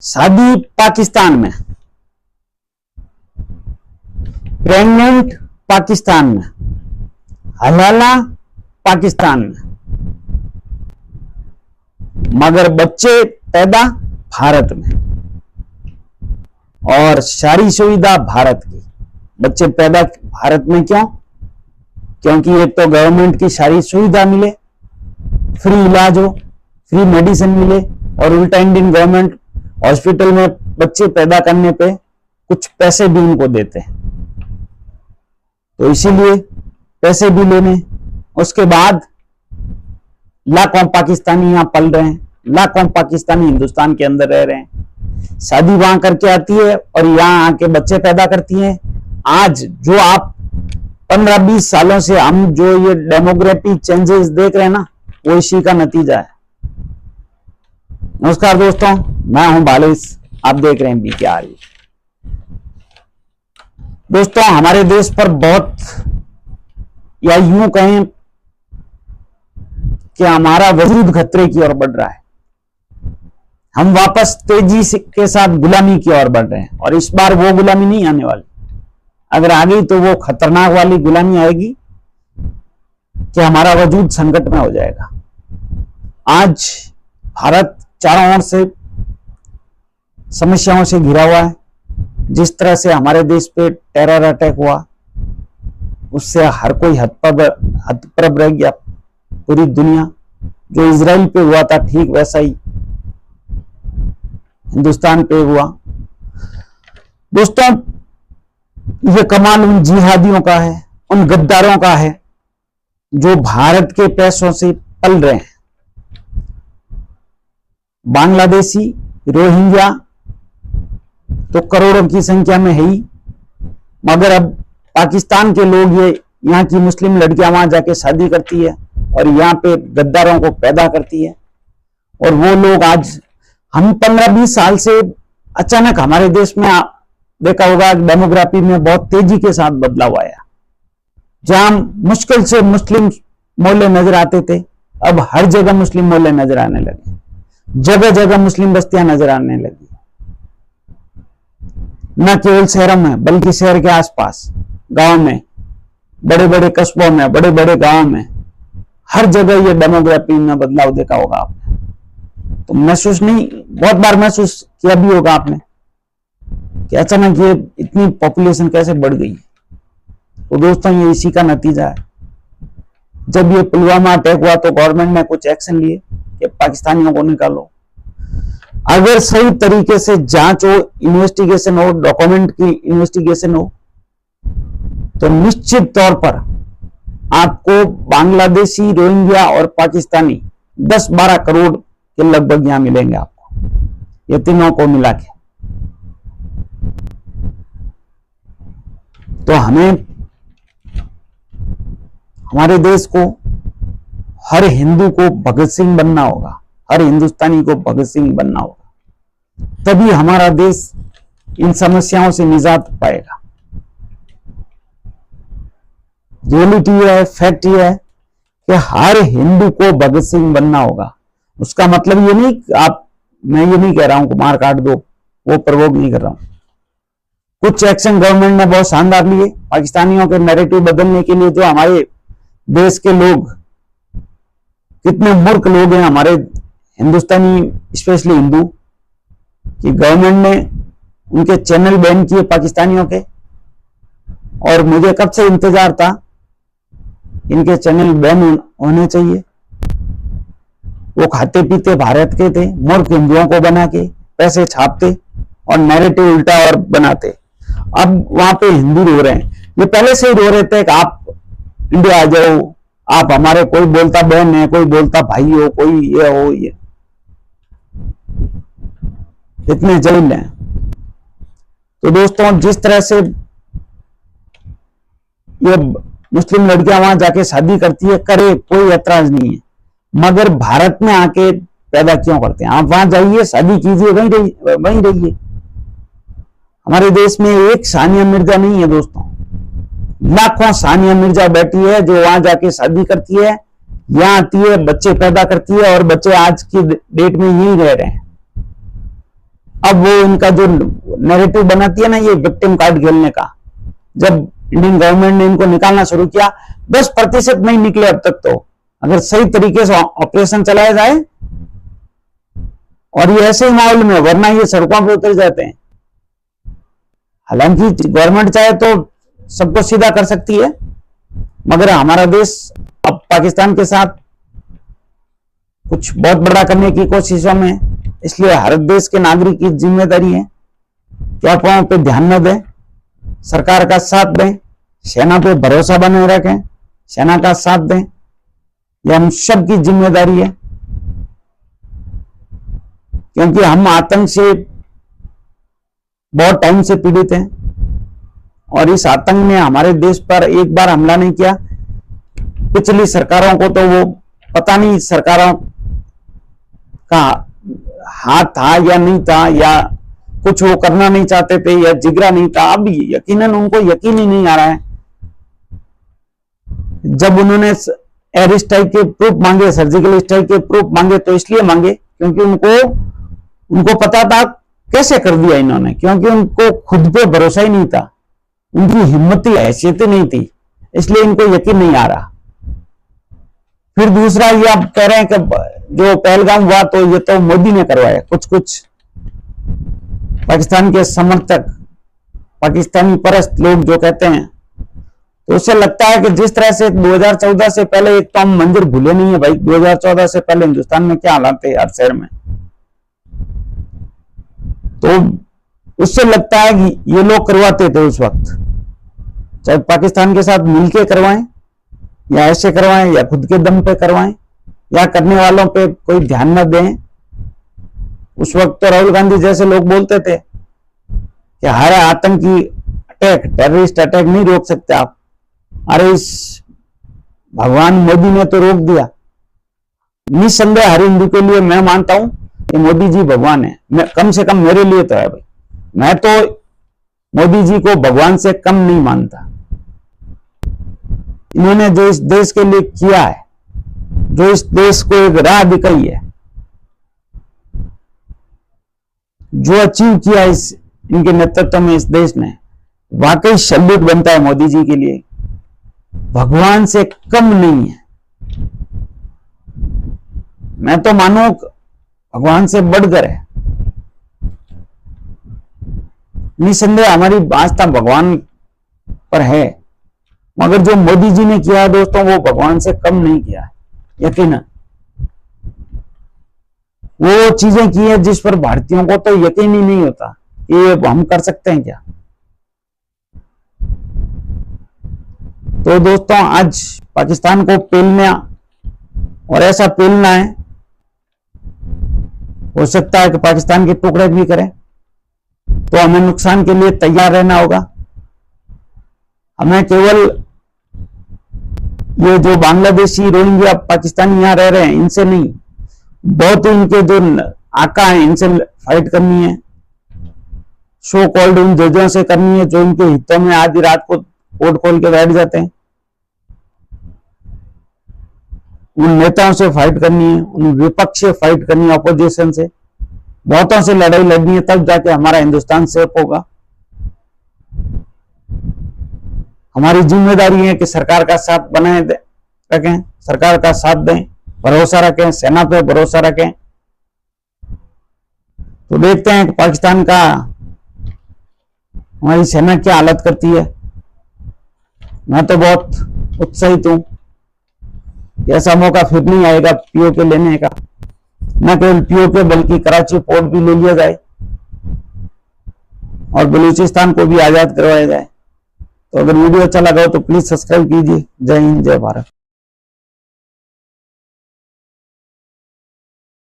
शादी पाकिस्तान में, प्रेग्नेंट पाकिस्तान में, हलाला पाकिस्तान में, मगर बच्चे पैदा भारत में और सारी सुविधा भारत की। बच्चे पैदा भारत में क्यों? क्योंकि एक तो गवर्नमेंट की सारी सुविधा मिले, फ्री इलाज हो, फ्री मेडिसिन मिले, और उल्टा इंडियन गवर्नमेंट हॉस्पिटल में बच्चे पैदा करने पे कुछ पैसे भी उनको देते हैं, तो इसीलिए पैसे भी लेने। उसके बाद लाखों पाकिस्तानी यहां पल रहे हैं, लाखों पाकिस्तानी हिंदुस्तान के अंदर रह रहे हैं, शादी वहां करके आती है और यहां आके बच्चे पैदा करती हैं। आज जो आप 15-20 सालों से हम जो ये डेमोग्राफिक चेंजेस देख रहे हैं ना, वो इसी का नतीजा है। नमस्कार दोस्तों, मैं हूं बालिश, आप देख रहे हैं BKR। दोस्तों, हमारे देश पर बहुत, या यूं कहें कि हमारा वजूद खतरे की ओर बढ़ रहा है। हम वापस तेजी के साथ गुलामी की ओर बढ़ रहे हैं, और इस बार वो गुलामी नहीं आने वाली। अगर आ गई तो वो खतरनाक वाली गुलामी आएगी कि हमारा वजूद संकट में हो जाएगा। आज भारत चारों ओर से समस्याओं से घिरा हुआ है। जिस तरह से हमारे देश पे टेरर अटैक हुआ, उससे हर कोई हतप्रभ रह गया। पूरी दुनिया, जो इजराइल पे हुआ था ठीक वैसा ही हिंदुस्तान पे हुआ। दोस्तों, ये कमाल उन जिहादियों का है, उन गद्दारों का है जो भारत के पैसों से पल रहे हैं। बांग्लादेशी, रोहिंग्या तो करोड़ों की संख्या में है ही, मगर अब पाकिस्तान के लोग, ये यहाँ की मुस्लिम लड़कियां वहां जाके शादी करती है और यहाँ पे गद्दारों को पैदा करती है। और वो लोग आज, हम 15-20 साल से अचानक हमारे देश में देखा होगा डेमोग्राफी में बहुत तेजी के साथ बदलाव आया। जहां मुश्किल से मुस्लिम मोहल्ले नजर आते थे, अब हर जगह मुस्लिम मोहल्ले नजर आने लगे, जगह जगह मुस्लिम बस्तियां नजर आने लगी। न केवल शहरों में बल्कि शहर के आसपास, गांव में, बड़े बड़े कस्बों में, बड़े बड़े गांवों में, हर जगह ये डेमोग्राफी में बदलाव देखा होगा आपने। तो महसूस नहीं, बहुत बार महसूस किया भी होगा आपने कि अचानक ये इतनी पॉपुलेशन कैसे बढ़ गई। तो दोस्तों, ये इसी का नतीजा है। जब ये पुलवामा अटैक हुआ तो गवर्नमेंट ने कुछ एक्शन लिए कि पाकिस्तानियों को निकालो। अगर सही तरीके से जांच हो, इन्वेस्टिगेशन हो, डॉक्यूमेंट की इन्वेस्टिगेशन हो, तो निश्चित तौर पर आपको बांग्लादेशी, रोहिंग्या और पाकिस्तानी 10-12 करोड़ के लगभग यहां मिलेंगे आपको, ये तीनों को मिला के। तो हमें, हमारे देश को, हर हिंदू को भगत सिंह बनना होगा, हर हिंदुस्तानी को भगत सिंह बनना होगा, तभी हमारा देश इन समस्याओं से निजात पाएगा। रियलिटी यह है, फैक्ट यह है कि हर हिंदू को भगत सिंह बनना होगा। उसका मतलब ये नहीं मैं ये नहीं कह रहा हूं कि मार काट दो, वो प्रवोक नहीं कर रहा हूं। कुछ एक्शन गवर्नमेंट ने बहुत शानदार लिए पाकिस्तानियों के नैरेटिव बदलने के लिए। जो हमारे देश के लोग, कितने मूर्ख लोग हैं हमारे हिंदुस्तानी, स्पेशली हिंदू, कि गवर्नमेंट ने उनके चैनल बैन किए पाकिस्तानियों के। और मुझे कब से इंतजार था, इनके चैनल बैन होने चाहिए। वो खाते पीते भारत के थे, मूर्ख हिंदुओं को बना के पैसे छापते और नैरेटिव उल्टा और बनाते। अब वहां पे हिंदू रो रहे हैं, ये पहले से ही रो रहे थे कि आप इंडिया आ जाओ, आप हमारे, कोई बोलता बहन है, कोई बोलता भाई हो, कोई ये हो, ये इतने जलील हैं। तो दोस्तों, जिस तरह से ये मुस्लिम लड़कियां वहां जाके शादी करती है, करे, कोई ऐतराज नहीं है, मगर भारत में आके पैदा क्यों करते हैं? आप वहां जाइए, शादी कीजिए, वहीं रहिए। हमारे देश में एक सानिया मिर्जा नहीं है दोस्तों, लाखों सानिया मिर्जा बैठी है जो वहां जाके शादी करती है, यहां आती है, बच्चे पैदा करती है, और बच्चे आज की डेट में यही रह रहे हैं। अब वो इनका जो नैरेटिव बनाती है ना, ये विक्टिम कार्ड खेलने का, जब इंडियन गवर्नमेंट ने इनको निकालना शुरू किया, 10% नहीं निकले अब तक। तो अगर सही तरीके से ऑपरेशन चलाया जाए, और ये ऐसे ही माहौल में, वरना ये सड़कों पे उतर जाते हैं। हालांकि गवर्नमेंट चाहे तो सबको सीधा कर सकती है, मगर हमारा देश अब पाकिस्तान के साथ कुछ बहुत बड़ा करने की कोशिशों में, इसलिए हर देश के नागरिक की जिम्मेदारी है कि अफवाहों पे ध्यान न दें, सरकार का साथ दें, सेना पे भरोसा बनाए रखें, सेना का साथ दें। यह हम सब की जिम्मेदारी है, क्योंकि हम आतंक से बहुत टाइम से पीड़ित हैं, और इस आतंक ने हमारे देश पर एक बार हमला नहीं किया। पिछली सरकारों को तो वो पता नहीं सरकारों का हाथ था या नहीं था, या कुछ वो करना नहीं चाहते थे, या जिगरा नहीं था। अब यकीनन उनको यकीन ही नहीं आ रहा है। जब उन्होंने एयर स्ट्राइक के प्रूफ मांगे, सर्जिकल स्ट्राइक के प्रूफ मांगे, तो इसलिए मांगे क्योंकि उनको पता था कैसे कर दिया इन्होंने, क्योंकि उनको खुद पे भरोसा ही नहीं था, उनकी हिम्मत ही हैसियत नहीं थी, इसलिए इनको यकीन नहीं आ रहा। फिर दूसरा ये आप कह रहे हैं कि जो पहलगाम हुआ तो ये तो मोदी ने करवाया। कुछ पाकिस्तान के समर्थक, पाकिस्तानी परस्त लोग जो कहते हैं, तो उससे लगता है कि जिस तरह से 2014 से पहले, एक तो हम मंदिर भूले नहीं है भाई, 2014 से पहले हिंदुस्तान में क्या हालात थे हर शहर में, तो उससे लगता है कि ये लोग करवाते थे उस वक्त, चाहे पाकिस्तान के साथ मिलके करवाएं, या ऐसे करवाएं, या खुद के दम पे करवाएं, या करने वालों पे कोई ध्यान न दें। उस वक्त तो राहुल गांधी जैसे लोग बोलते थे कि हर आतंकी अटैक, टेररिस्ट अटैक नहीं रोक सकते आप। अरे इस भगवान मोदी ने तो रोक दिया। निसंदेह हर हिंदू के लिए मैं मानता हूं कि मोदी जी भगवान है, कम से कम मेरे लिए तो है भाई। मैं तो मोदी जी को भगवान से कम नहीं मानता। इन्होंने जो इस देश के लिए किया है, जो इस देश को एक राह दिखाई है, जो अचीव किया इस इनके नेतृत्व में इस देश ने, वाकई सैल्यूट बनता है मोदी जी के लिए। भगवान से कम नहीं है, मैं तो मानो भगवान से बढ़कर है। निसंदेह हमारी आस्था भगवान पर है, मगर जो मोदी जी ने किया है दोस्तों, वो भगवान से कम नहीं किया है। यकीनन वो चीजें की है जिस पर भारतीयों को तो यकीन ही नहीं होता कि ये हम कर सकते हैं क्या। तो दोस्तों, आज पाकिस्तान को पेलना, और ऐसा पेलना है, हो सकता है कि पाकिस्तान के टुकड़े भी करें, तो हमें नुकसान के लिए तैयार रहना होगा। हमें केवल ये जो बांग्लादेशी रोहिंग्या पाकिस्तानी यहां रह रहे हैं, इनसे नहीं, बहुत ही इनके जो आका हैं, इनसे फाइट करनी है। शो कॉल्ड उन जजों से करनी है जो इनके हितों में आधी रात को कोर्ट खोल के बैठ जाते हैं। उन नेताओं से फाइट करनी है, उन विपक्ष से फाइट करनी है, अपोजिशन से, बहुतों से लड़ाई लड़नी है, तब जाके हमारा हिंदुस्तान सेफ होगा। हमारी जिम्मेदारी है कि सरकार का साथ बनाए रखें, सरकार का साथ दें, भरोसा रखें, सेना पे भरोसा रखें। तो देखते हैं कि पाकिस्तान का हमारी सेना क्या हालत करती है। मैं तो बहुत उत्साहित हूं कि ऐसा मौका फिर नहीं आएगा पीओके लेने का। न केवल पीओके बल्कि कराची पोर्ट भी ले लिया जाए और बलूचिस्तान को भी आजाद करवाया जाए। तो अगर वीडियो अच्छा लगा हो तो प्लीज सब्सक्राइब कीजिए। जय हिंद, जय भारत।